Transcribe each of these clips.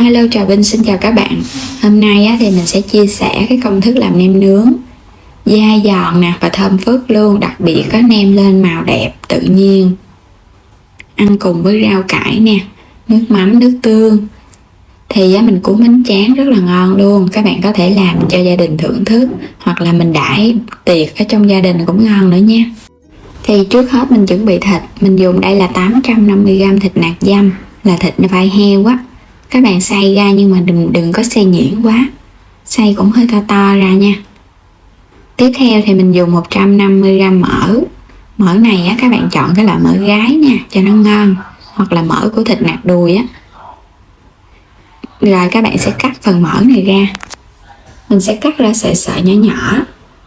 Hello Trà Vinh xin chào các bạn. Hôm nay thì mình sẽ chia sẻ cái công thức làm nem nướng dai giòn nè và thơm phức luôn, đặc biệt có nem lên màu đẹp tự nhiên, ăn cùng với rau cải nè, nước mắm, nước tương thì mình cuốn bánh tráng rất là ngon luôn. Các bạn có thể làm cho gia đình thưởng thức hoặc là mình đãi tiệc ở trong gia đình cũng ngon nữa nha. Thì trước hết mình chuẩn bị thịt. Mình dùng đây là 850g thịt nạc dăm, là thịt vai heo á. Các bạn xay ra nhưng mà đừng có xay nhuyễn quá, xay cũng hơi to to ra nha. Tiếp theo thì mình dùng 150g mỡ. Mỡ này á, các bạn chọn cái loại mỡ gái nha cho nó ngon, hoặc là mỡ của thịt nạc đùi á. Rồi các bạn sẽ cắt phần mỡ này ra. Mình sẽ cắt ra sợi sợi nhỏ nhỏ.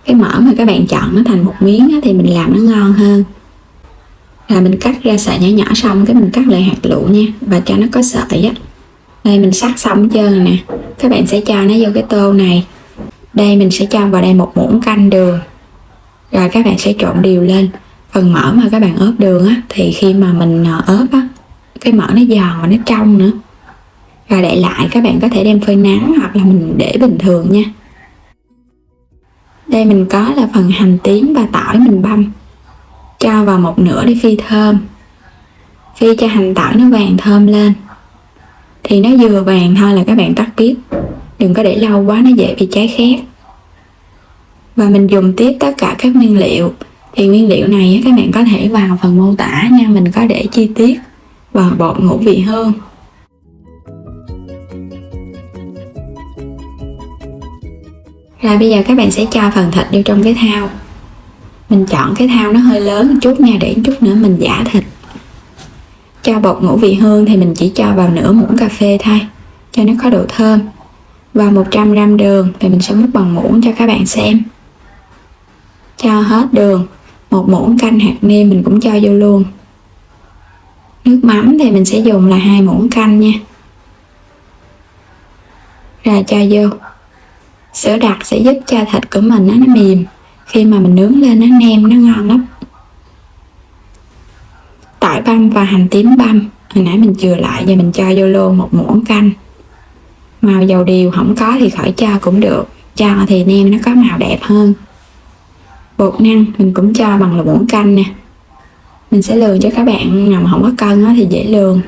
Cái mỡ mà các bạn chọn nó thành một miếng á, thì mình làm nó ngon hơn. Rồi mình cắt ra sợi nhỏ nhỏ xong cái mình cắt lại hạt lựu nha, và cho nó có sợi á. Đây mình sắc xong hết trơn nè. Các bạn sẽ cho nó vô cái tô này. Đây mình sẽ cho vào đây 1 muỗng canh đường. Rồi các bạn sẽ trộn đều lên. Phần mỡ mà các bạn ướp đường á, thì khi mà mình ướp á, cái mỡ nó giòn và nó trong nữa. Rồi để lại, các bạn có thể đem phơi nắng hoặc là mình để bình thường nha. Đây mình có là phần hành tím và tỏi mình băm. Cho vào 1/2 để phi thơm. Phi cho hành tỏi nó vàng thơm lên. Thì nó vừa vàng thôi là các bạn tắt bếp. Đừng có để lâu quá, nó dễ bị cháy khét. Và mình dùng tiếp tất cả các nguyên liệu. Thì nguyên liệu này các bạn có thể vào phần mô tả nha, mình có để chi tiết. Và bột ngũ vị hương. Rồi bây giờ các bạn sẽ cho phần thịt vô trong cái thau. Mình chọn cái thau nó hơi lớn một chút nha, để chút nữa mình giã thịt. Cho bột ngũ vị hương thì mình chỉ cho vào nửa muỗng cà phê thôi, cho nó có độ thơm. Và 100g đường thì mình sẽ múc bằng muỗng cho các bạn xem. Cho hết đường. 1 muỗng canh hạt nêm mình cũng cho vô luôn. Nước mắm thì mình sẽ dùng là 2 muỗng canh nha. Rồi cho vô. Sữa đặc sẽ giúp cho thịt của mình nó mềm. Khi mà mình nướng lên nó nem nó ngon lắm. Tỏi băm và hành tím băm hồi nãy mình chừa lại, và mình cho vô luôn 1 muỗng canh. Màu dầu điều không có thì khỏi cho cũng được, cho thì nem nó có màu đẹp hơn. Bột năng mình cũng cho bằng là muỗng canh nè. Mình sẽ lường cho các bạn nào mà không có cân thì dễ lường.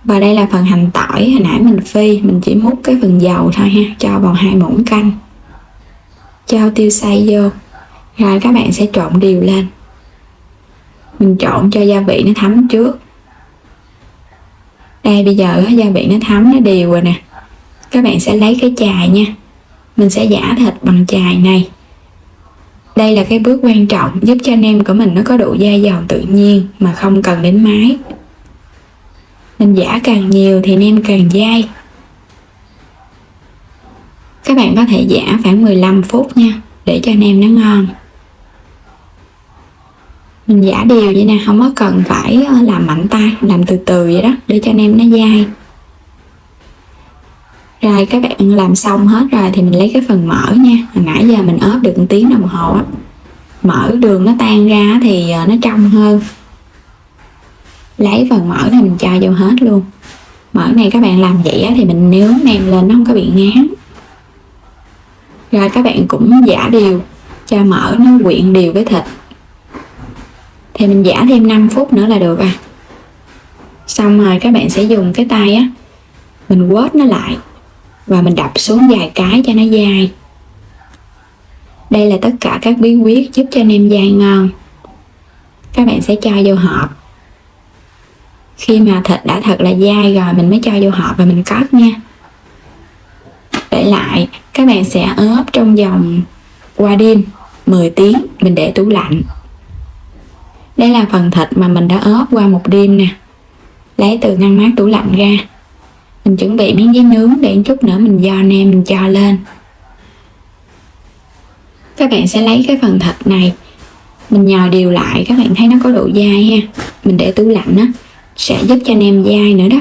Và đây là phần hành tỏi hồi nãy mình phi, mình chỉ múc cái phần dầu thôi ha, cho vào 2 muỗng canh. Cho tiêu xay vô. Rồi các bạn sẽ trộn đều lên. Mình trộn cho gia vị nó thấm trước. Đây bây giờ gia vị nó thấm, nó đều rồi nè. Các bạn sẽ lấy cái chài nha. Mình sẽ giã thịt bằng chài này. Đây là cái bước quan trọng giúp cho nem của mình nó có độ dai giòn tự nhiên mà không cần đến máy. Mình giã càng nhiều thì nem càng dai. Các bạn có thể giã khoảng 15 phút nha, để cho nem nó ngon. Mình giã đều vậy nè, không có cần phải làm mạnh tay, làm từ từ vậy đó, để cho nem nó dai. Rồi các bạn làm xong hết rồi thì mình lấy cái phần mỡ nha. Hồi nãy giờ mình ướp được 1 tiếng đồng hồ á. Mỡ đường nó tan ra thì nó trong hơn. Lấy phần mỡ này mình cho vô hết luôn. Mỡ này các bạn làm vậy thì mình nướng nem lên nó không có bị ngán. Rồi các bạn cũng giã đều cho mỡ nó quyện đều với thịt. Thì mình giã thêm 5 phút nữa là được à. Xong rồi các bạn sẽ dùng cái tay á, mình quết nó lại và mình đập xuống vài cái cho nó dai. Đây là tất cả các bí quyết giúp cho nem dai ngon. Các bạn sẽ cho vô hộp. Khi mà thịt đã thật là dai rồi mình mới cho vô hộp và mình cất nha. Để lại, các bạn sẽ ướp trong vòng qua đêm 10 tiếng, mình để tủ lạnh. Đây là phần thịt mà mình đã ướp qua 1 đêm nè. Lấy từ ngăn mát tủ lạnh ra. Mình chuẩn bị miếng giấy nướng để chút nữa mình do nem mình cho lên. Các bạn sẽ lấy cái phần thịt này, mình nhồi đều lại, các bạn thấy nó có độ dai ha. Mình để tủ lạnh á, sẽ giúp cho nem dai nữa đó.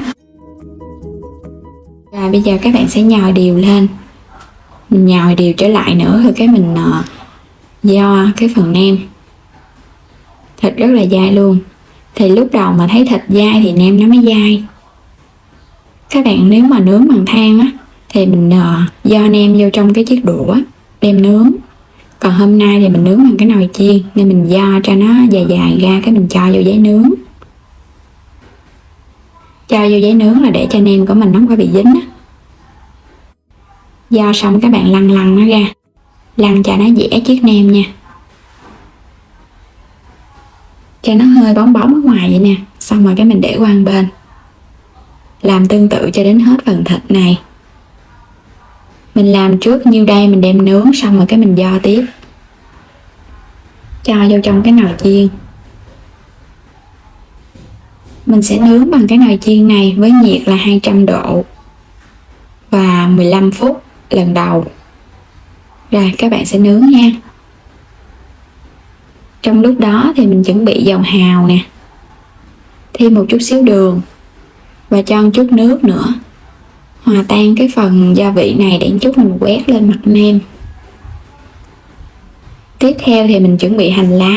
Rồi bây giờ các bạn sẽ nhồi đều lên. Mình nhồi đều trở lại nữa rồi cái mình do cái phần nem. Thịt rất là dai luôn. Thì lúc đầu mà thấy thịt dai thì nem nó mới dai. Các bạn nếu mà nướng bằng than á thì mình do nêm vô trong cái chiếc đũa đem nướng. Còn hôm nay thì mình nướng bằng cái nồi chiên nên mình do cho nó dài dài ra, cái mình cho vô giấy nướng. Cho vô giấy nướng là để cho nêm của mình nó không có bị dính á. Do xong các bạn lăn nó ra, lăn cho nó dẻ chiếc nêm nha, cho nó hơi bóng bóng ở ngoài vậy nè. Xong rồi cái mình để qua một bên, làm tương tự cho đến hết phần thịt này. Mình làm trước nhiêu đây mình đem nướng, xong rồi cái mình do tiếp, cho vô trong cái nồi chiên. Mình sẽ nướng bằng cái nồi chiên này với nhiệt là 200 độ và 15 phút lần đầu. Rồi các bạn sẽ nướng nha. Trong lúc đó thì mình chuẩn bị dầu hào nè, thêm một chút xíu đường và cho một chút nước nữa, hòa tan cái phần gia vị này để chút mình quét lên mặt nêm. Tiếp theo thì mình chuẩn bị hành lá,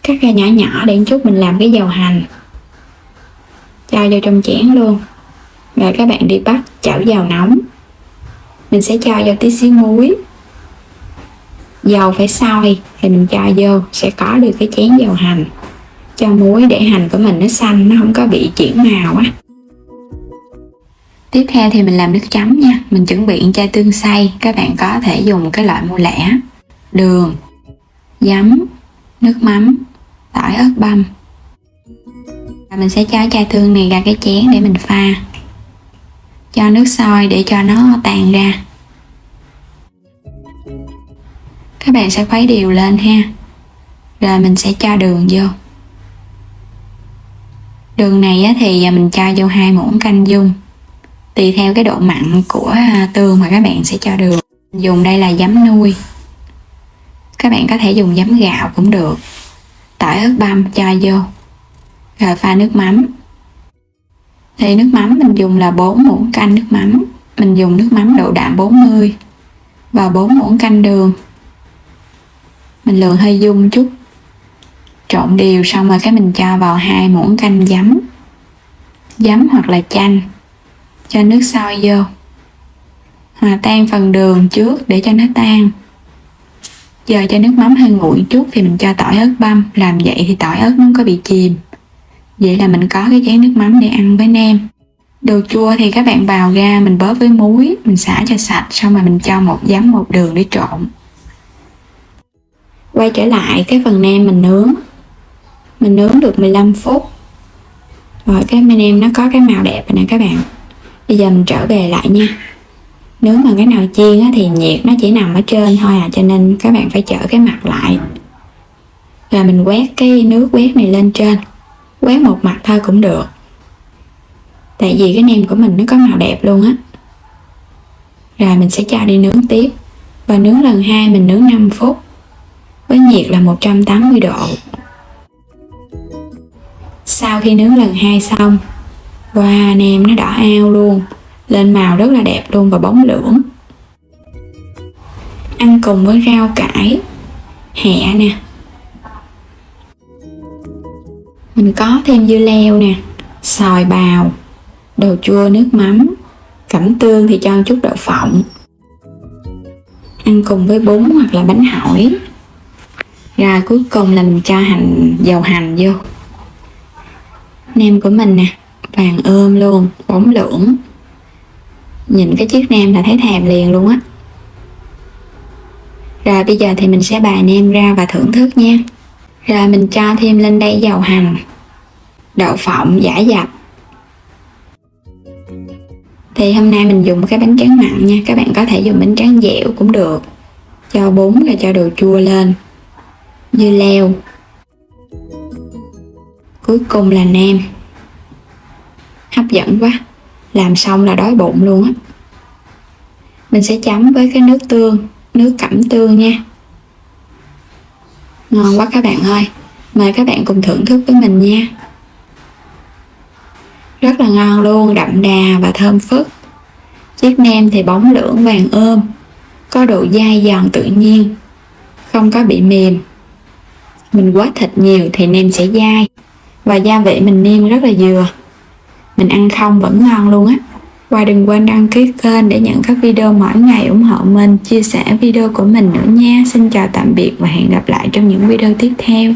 cắt ra nhỏ nhỏ để chút mình làm cái dầu hành, cho vô trong chén luôn. Rồi các bạn đi bắt chảo dầu nóng, mình sẽ cho vô tí xíu muối. Dầu phải sôi thì mình cho vô sẽ có được cái chén dầu hành. Cho muối để hành của mình nó xanh, nó không có bị chuyển màu á. Tiếp theo thì mình làm nước chấm nha. Mình chuẩn bị chai tương xay, các bạn có thể dùng cái loại mua lẻ, đường, giấm, nước mắm, tỏi ớt băm. Và mình sẽ cho chai tương này ra cái chén để mình pha. Cho nước sôi để cho nó tan ra. Các bạn sẽ khuấy đều lên ha. Rồi mình sẽ cho đường vô. Đường này thì mình cho vô 2 muỗng canh dung. Tùy theo cái độ mặn của tương mà các bạn sẽ cho đường. Dùng đây là giấm nuôi. Các bạn có thể dùng giấm gạo cũng được. Tỏi ớt băm cho vô. Rồi pha nước mắm. Thì nước mắm mình dùng là 4 muỗng canh nước mắm. Mình dùng nước mắm độ đạm 40 và 4 muỗng canh đường. Mình lường hơi dung chút. Trộn đều xong rồi cái mình cho vào 2 muỗng canh giấm. Giấm hoặc là chanh. Cho nước sôi vô. Hòa tan phần đường trước để cho nó tan. Giờ cho nước mắm hơi nguội chút thì mình cho tỏi ớt băm. Làm vậy thì tỏi ớt nó không có bị chìm. Vậy là mình có cái chén nước mắm để ăn với nem. Đồ chua thì các bạn bào ra, mình bóp với muối, mình xả cho sạch, xong rồi mình cho một giấm một đường để trộn. Quay trở lại cái phần nem mình nướng. Mình nướng được 15 phút. Rồi cái nem nó có cái màu đẹp rồi nè các bạn. Bây giờ mình trở về lại nha. Nướng bằng cái nồi chiên thì nhiệt nó chỉ nằm ở trên thôi à, cho nên các bạn phải trở cái mặt lại. Rồi mình quét cái nước quét này lên trên. Quét một mặt thôi cũng được. Tại vì cái nem của mình nó có màu đẹp luôn á. Rồi mình sẽ cho đi nướng tiếp. Và nướng lần 2 mình nướng 5 phút. Với nhiệt là 180 độ. Sau khi nướng lần 2 xong, wow, nem nó đỏ ao luôn. Lên màu rất là đẹp luôn và bóng lưỡng. Ăn cùng với rau cải, hẹ nè. Mình có thêm dưa leo nè, xoài bào, đồ chua nước mắm, cẩm tương thì cho một chút đậu phộng. Ăn cùng với bún hoặc là bánh hỏi. Rồi cuối cùng là mình cho dầu hành vô. Nem của mình nè, vàng ươm luôn, bóng lưỡng. Nhìn cái chiếc nem là thấy thèm liền luôn á. Rồi bây giờ thì mình sẽ bày nem ra và thưởng thức nha. Rồi mình cho thêm lên đây dầu hành, đậu phộng giả dập. Thì hôm nay mình dùng cái bánh tráng mặn nha. Các bạn có thể dùng bánh tráng dẻo cũng được. Cho bún rồi cho đồ chua lên, dưa leo. Cuối cùng là nem. Hấp dẫn quá. Làm xong là đói bụng luôn á. Mình sẽ chấm với cái nước tương, nước cẩm tương nha. Ngon quá các bạn ơi. Mời các bạn cùng thưởng thức với mình nha. Rất là ngon luôn, đậm đà và thơm phức. Chiếc nem thì bóng lưỡng vàng ươm, có độ dai giòn tự nhiên, không có bị mềm. Mình quết thịt nhiều thì nem sẽ dai. Và gia vị mình nêm rất là vừa. Mình ăn không vẫn ngon luôn á. Và đừng quên đăng ký kênh để nhận các video mỗi ngày ủng hộ mình, chia sẻ video của mình nữa nha. Xin chào tạm biệt và hẹn gặp lại trong những video tiếp theo.